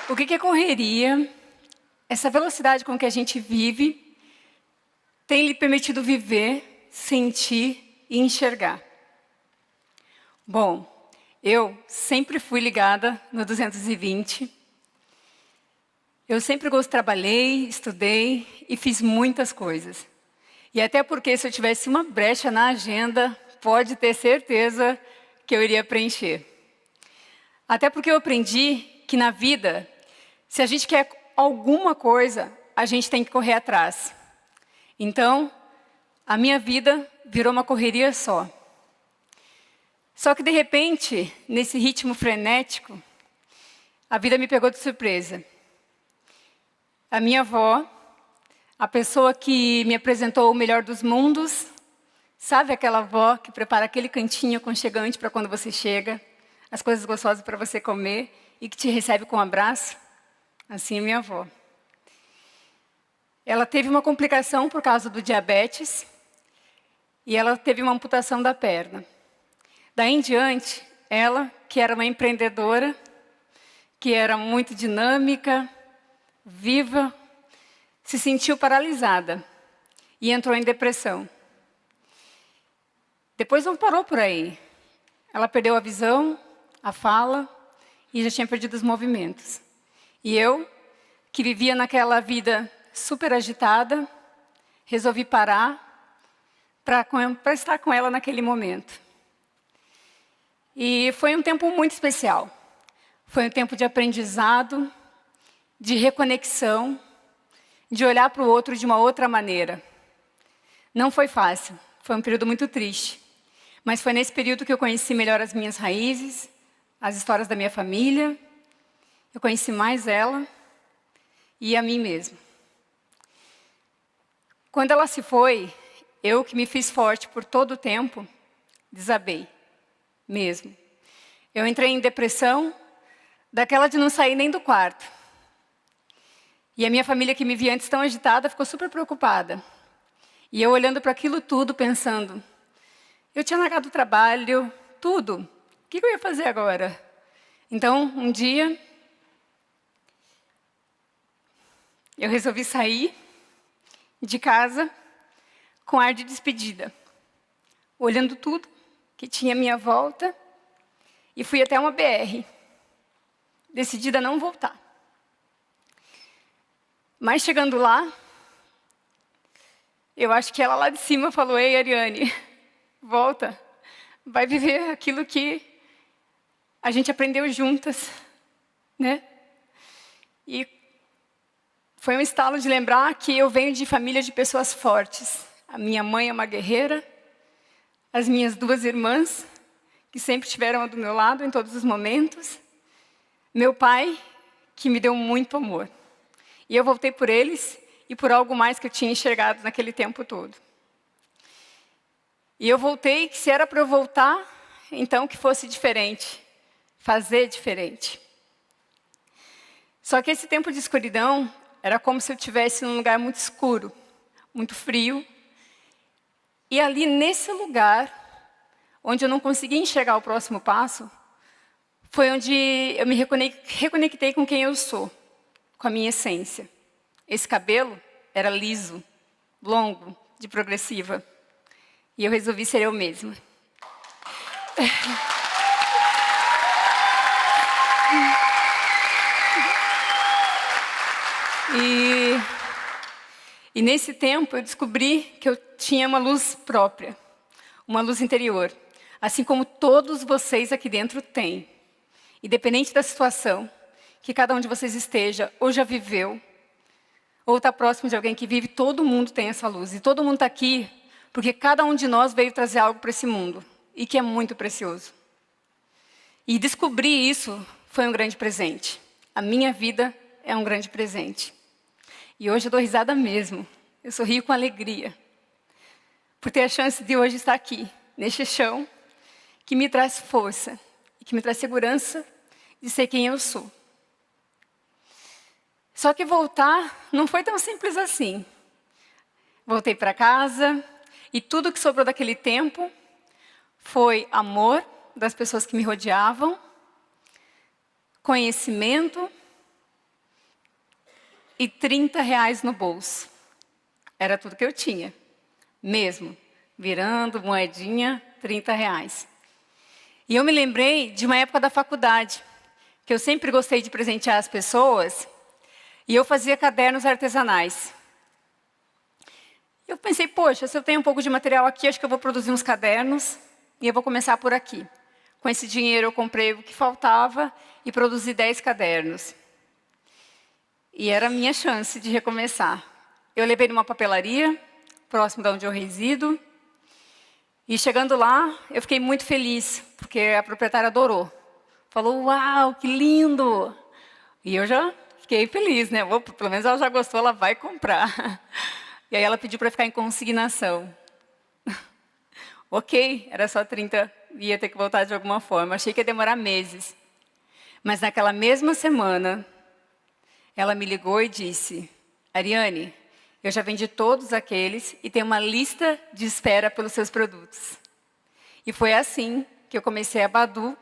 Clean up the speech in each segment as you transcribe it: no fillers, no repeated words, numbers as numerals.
O que é correria? Essa velocidade com que a gente vive tem lhe permitido viver, sentir e enxergar. Bom, eu sempre fui ligada no 220. Eu sempre trabalhei, estudei e fiz muitas coisas. E até porque se eu tivesse uma brecha na agenda, pode ter certeza que eu iria preencher. Até porque eu aprendi que na vida, se a gente quer alguma coisa, a gente tem que correr atrás. Então, a minha vida virou uma correria só. Só que, de repente, nesse ritmo frenético, a vida me pegou de surpresa. A minha avó, a pessoa que me apresentou o melhor dos mundos, sabe aquela avó que prepara aquele cantinho aconchegante para quando você chega, as coisas gostosas para você comer e que te recebe com um abraço? Assim é minha avó. Ela teve uma complicação por causa do diabetes e ela teve uma amputação da perna. Daí em diante, ela, que era uma empreendedora, que era muito dinâmica, viva, se sentiu paralisada e entrou em depressão. Depois não parou por aí. Ela perdeu a visão, a fala e já tinha perdido os movimentos. E eu, que vivia naquela vida super agitada, resolvi parar para estar com ela naquele momento. E foi um tempo muito especial. Foi um tempo de aprendizado, de reconexão, de olhar para o outro de uma outra maneira. Não foi fácil, foi um período muito triste. Mas foi nesse período que eu conheci melhor as minhas raízes, as histórias da minha família. Eu conheci mais ela e a mim mesma. Quando ela se foi, eu que me fiz forte por todo o tempo, desabei, mesmo. Eu entrei em depressão, daquela de não sair nem do quarto. E a minha família, que me via antes tão agitada, ficou super preocupada. E eu olhando para aquilo tudo, pensando, eu tinha largado o trabalho, tudo. O que eu ia fazer agora? Então, um dia, eu resolvi sair de casa com ar de despedida, olhando tudo que tinha à minha volta, e fui até uma BR, decidida a não voltar. Mas chegando lá, eu acho que ela lá de cima falou, ei, Ariane, volta, vai viver aquilo que a gente aprendeu juntas, né? E foi um estalo de lembrar que eu venho de família de pessoas fortes. A minha mãe é uma guerreira, as minhas duas irmãs, que sempre estiveram do meu lado em todos os momentos, meu pai, que me deu muito amor. E eu voltei por eles e por algo mais que eu tinha enxergado naquele tempo todo. E eu voltei, que se era para eu voltar, então que fosse diferente, fazer diferente. Só que esse tempo de escuridão era como se eu estivesse num lugar muito escuro, muito frio. E ali, nesse lugar, onde eu não conseguia enxergar o próximo passo, foi onde eu me reconectei com quem eu sou, com a minha essência. Esse cabelo era liso, longo, de progressiva. E eu resolvi ser eu mesma. E nesse tempo eu descobri que eu tinha uma luz própria, uma luz interior, assim como todos vocês aqui dentro têm. Independente da situação que cada um de vocês esteja, ou já viveu, ou está próximo de alguém que vive, todo mundo tem essa luz. E todo mundo está aqui porque cada um de nós veio trazer algo para esse mundo, e que é muito precioso. E descobrir isso foi um grande presente. A minha vida é um grande presente. E hoje eu dou risada mesmo. Eu sorrio com alegria. Por ter a chance de hoje estar aqui, neste chão, que me traz força, e que me traz segurança de ser quem eu sou. Só que voltar não foi tão simples assim. Voltei para casa, e tudo que sobrou daquele tempo foi amor das pessoas que me rodeavam, conhecimento e R$ 30 no bolso. Era tudo que eu tinha, mesmo. Virando moedinha, R$ 30. E eu me lembrei de uma época da faculdade, que eu sempre gostei de presentear as pessoas, e eu fazia cadernos artesanais. Eu pensei, poxa, se eu tenho um pouco de material aqui, acho que eu vou produzir uns cadernos, e eu vou começar por aqui. Com esse dinheiro eu comprei o que faltava e produzi 10 cadernos. E era a minha chance de recomeçar. Eu levei numa papelaria, próximo de onde eu resido, e chegando lá, eu fiquei muito feliz, porque a proprietária adorou. Falou, uau, que lindo! E eu já fiquei feliz, né? Pelo menos ela já gostou, ela vai comprar. E aí ela pediu para ficar em consignação. Ok, era só 30, ia ter que voltar de alguma forma. Achei que ia demorar meses. Mas naquela mesma semana, ela me ligou e disse, Ariane, eu já vendi todos aqueles e tenho uma lista de espera pelos seus produtos. E foi assim que eu comecei a Badu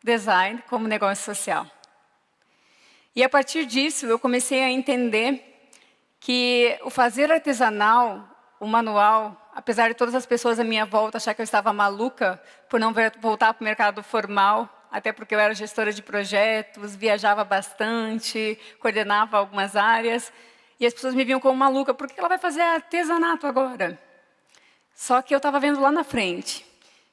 Design como negócio social. E a partir disso, eu comecei a entender que o fazer artesanal, o manual, apesar de todas as pessoas à minha volta achar que eu estava maluca por não voltar para o mercado formal, até porque eu era gestora de projetos, viajava bastante, coordenava algumas áreas, e as pessoas me viam como maluca, por que ela vai fazer artesanato agora? Só que eu estava vendo lá na frente,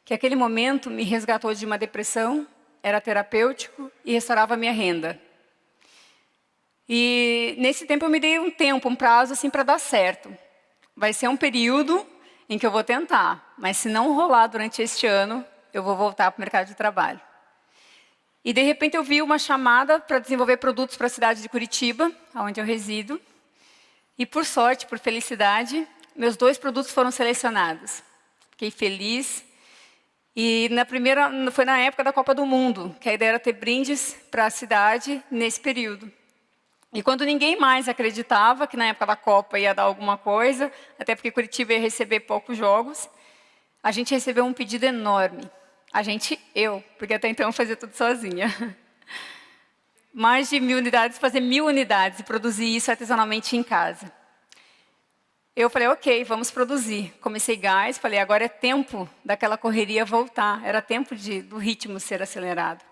que aquele momento me resgatou de uma depressão, era terapêutico e restaurava a minha renda. E nesse tempo eu me dei um tempo, um prazo assim para dar certo. Vai ser um período em que eu vou tentar, mas se não rolar durante este ano, eu vou voltar para o mercado de trabalho. E de repente eu vi uma chamada para desenvolver produtos para a cidade de Curitiba, onde eu resido. E por sorte, por felicidade, meus 2 produtos foram selecionados. Fiquei feliz. E foi na época da Copa do Mundo, que a ideia era ter brindes para a cidade nesse período. E quando ninguém mais acreditava que na época da Copa ia dar alguma coisa, até porque Curitiba ia receber poucos jogos, a gente recebeu um pedido enorme. Eu, porque até então eu fazia tudo sozinha. Mais de 1.000 unidades, fazer 1.000 unidades e produzir isso artesanalmente em casa. Eu falei, ok, vamos produzir. Comecei gás, falei, agora é tempo daquela correria voltar. Era tempo do ritmo ser acelerado.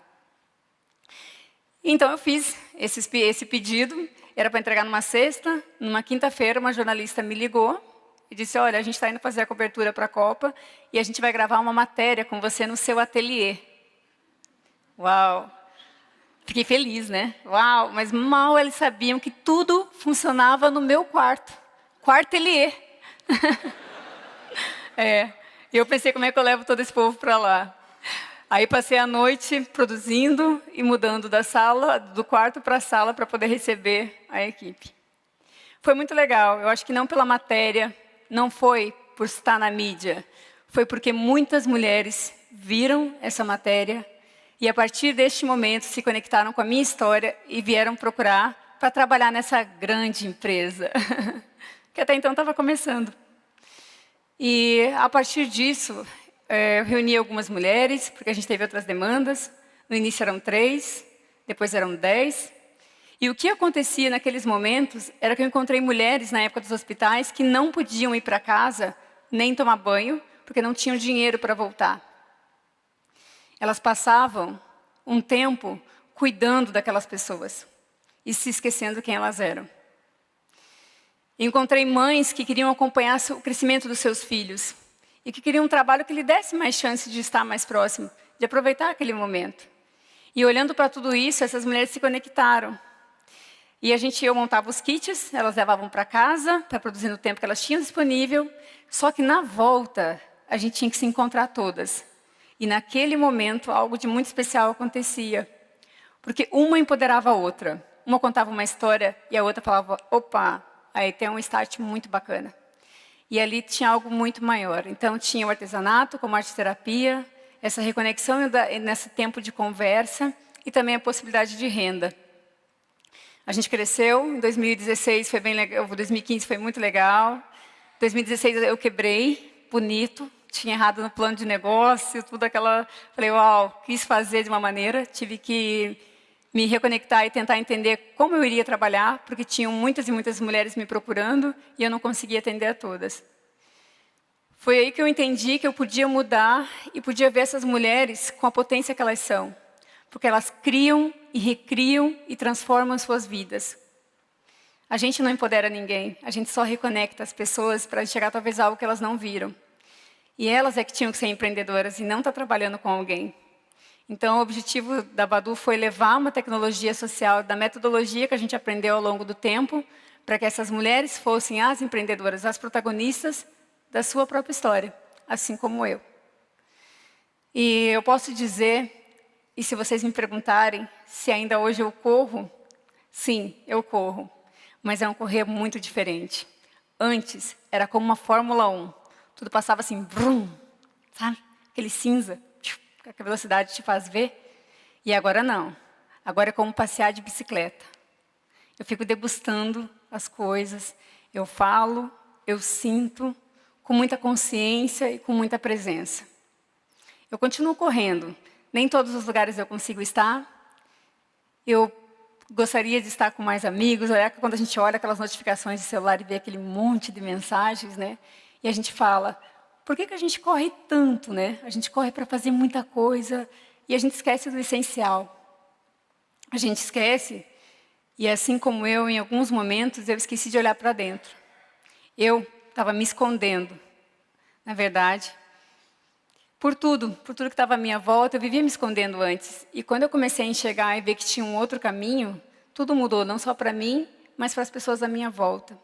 Então eu fiz esse pedido, era para entregar numa sexta, numa quinta-feira uma jornalista me ligou e disse, olha, a gente está indo fazer a cobertura para a Copa e a gente vai gravar uma matéria com você no seu ateliê. Uau! Fiquei feliz, né? Uau! Mas mal eles sabiam que tudo funcionava no meu quarto. Quarteliê. E eu pensei, como é que eu levo todo esse povo para lá? Aí passei a noite produzindo e mudando do quarto para a sala para poder receber a equipe. Foi muito legal. Eu acho que não pela matéria, não foi por estar na mídia, foi porque muitas mulheres viram essa matéria e a partir deste momento se conectaram com a minha história e vieram procurar para trabalhar nessa grande empresa, que até então estava começando. E a partir disso, eu reuni algumas mulheres, porque a gente teve outras demandas. No início eram 3, depois eram 10. E o que acontecia naqueles momentos era que eu encontrei mulheres na época dos hospitais que não podiam ir para casa, nem tomar banho, porque não tinham dinheiro para voltar. Elas passavam um tempo cuidando daquelas pessoas e se esquecendo quem elas eram. Encontrei mães que queriam acompanhar o crescimento dos seus filhos e que queriam um trabalho que lhe desse mais chance de estar mais próximo, de aproveitar aquele momento. E olhando para tudo isso, essas mulheres se conectaram. E eu montava os kits, elas levavam para casa, para produzir no tempo que elas tinham disponível. Só que na volta, a gente tinha que se encontrar todas. E naquele momento, algo de muito especial acontecia. Porque uma empoderava a outra. Uma contava uma história e a outra falava, opa, aí tem um start muito bacana. E ali tinha algo muito maior. Então, tinha o artesanato como arte-terapia, essa reconexão nesse tempo de conversa e também a possibilidade de renda. A gente cresceu, em 2016 foi bem legal, 2015 foi muito legal. 2016 eu quebrei, bonito, tinha errado no plano de negócio, tudo aquela... Falei, uau, quis fazer de uma maneira, tive que me reconectar e tentar entender como eu iria trabalhar, porque tinham muitas e muitas mulheres me procurando e eu não conseguia atender a todas. Foi aí que eu entendi que eu podia mudar e podia ver essas mulheres com a potência que elas são, porque elas criam e recriam e transformam suas vidas. A gente não empodera ninguém, a gente só reconecta as pessoas para chegar talvez a algo que elas não viram. E elas é que tinham que ser empreendedoras e não estar trabalhando com alguém. Então, o objetivo da Badu foi levar uma tecnologia social da metodologia que a gente aprendeu ao longo do tempo, para que essas mulheres fossem as empreendedoras, as protagonistas da sua própria história, assim como eu. E eu posso dizer, e se vocês me perguntarem se ainda hoje eu corro, sim, eu corro, mas é um correr muito diferente. Antes, era como uma Fórmula 1. Tudo passava assim, brum, sabe? Aquele cinza, que a velocidade te faz ver. E agora não. Agora é como passear de bicicleta. Eu fico degustando as coisas, eu falo, eu sinto, com muita consciência e com muita presença. Eu continuo correndo. Nem em todos os lugares eu consigo estar. Eu gostaria de estar com mais amigos. Olha, quando a gente olha aquelas notificações de celular e vê aquele monte de mensagens, né? E a gente fala, por que a gente corre tanto, né? A gente corre para fazer muita coisa e a gente esquece do essencial. A gente esquece, e assim como eu, em alguns momentos, eu esqueci de olhar para dentro. Eu estava me escondendo, na verdade. Por tudo que estava à minha volta, eu vivia me escondendo antes. E quando eu comecei a enxergar e ver que tinha um outro caminho, tudo mudou, não só para mim, mas para as pessoas à minha volta.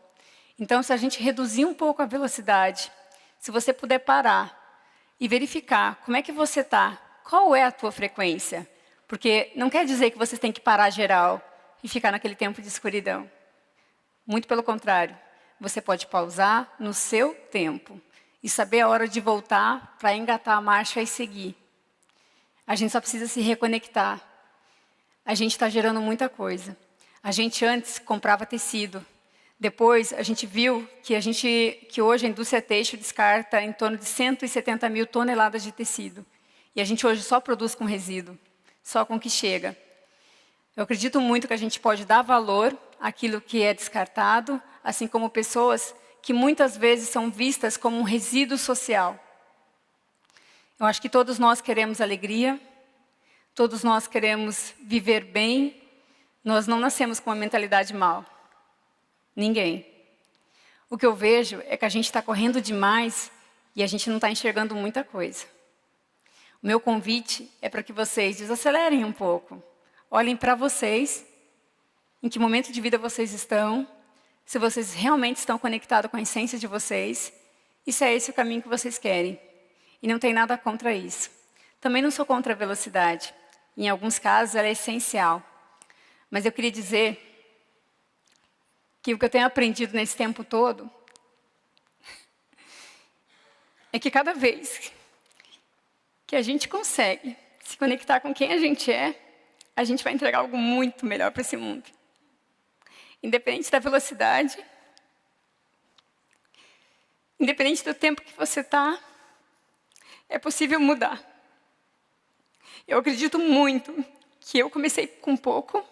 Então, se a gente reduzir um pouco a velocidade, se você puder parar e verificar como é que você está, qual é a tua frequência? Porque não quer dizer que você tem que parar geral e ficar naquele tempo de escuridão. Muito pelo contrário, você pode pausar no seu tempo e saber a hora de voltar para engatar a marcha e seguir. A gente só precisa se reconectar. A gente está gerando muita coisa. A gente antes comprava tecido. Depois, a gente viu que hoje a indústria têxtil descarta em torno de 170 mil toneladas de tecido. E a gente hoje só produz com resíduo, só com o que chega. Eu acredito muito que a gente pode dar valor àquilo que é descartado, assim como pessoas que muitas vezes são vistas como um resíduo social. Eu acho que todos nós queremos alegria, todos nós queremos viver bem, nós não nascemos com uma mentalidade mal. Ninguém. O que eu vejo é que a gente está correndo demais e a gente não está enxergando muita coisa. O meu convite é para que vocês desacelerem um pouco. Olhem para vocês, em que momento de vida vocês estão, se vocês realmente estão conectados com a essência de vocês, e se é esse o caminho que vocês querem. E não tem nada contra isso. Também não sou contra a velocidade. Em alguns casos, ela é essencial. Mas eu queria dizer que o que eu tenho aprendido nesse tempo todo é que cada vez que a gente consegue se conectar com quem a gente vai entregar algo muito melhor para esse mundo. Independente da velocidade, independente do tempo que você está, é possível mudar. Eu acredito muito que eu comecei com pouco.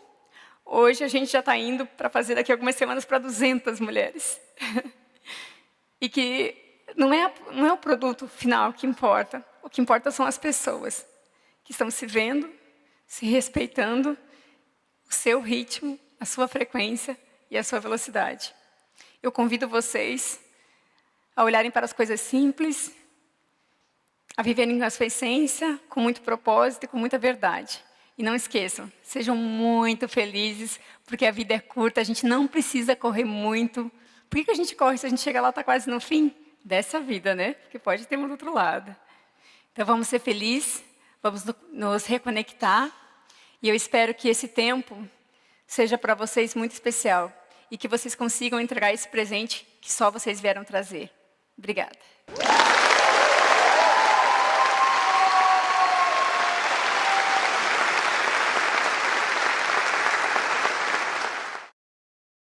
Hoje a gente já está indo para fazer daqui a algumas semanas para 200 mulheres. E que não é o produto final que importa. O que importa são as pessoas que estão se vendo, se respeitando, o seu ritmo, a sua frequência e a sua velocidade. Eu convido vocês a olharem para as coisas simples, a viverem a sua essência com muito propósito e com muita verdade. E não esqueçam, sejam muito felizes, porque a vida é curta, a gente não precisa correr muito. Por que a gente corre se a gente chega lá e está quase no fim dessa vida, né? Porque pode ter um outro lado. Então vamos ser felizes, vamos nos reconectar. E eu espero que esse tempo seja para vocês muito especial. E que vocês consigam entregar esse presente que só vocês vieram trazer. Obrigada.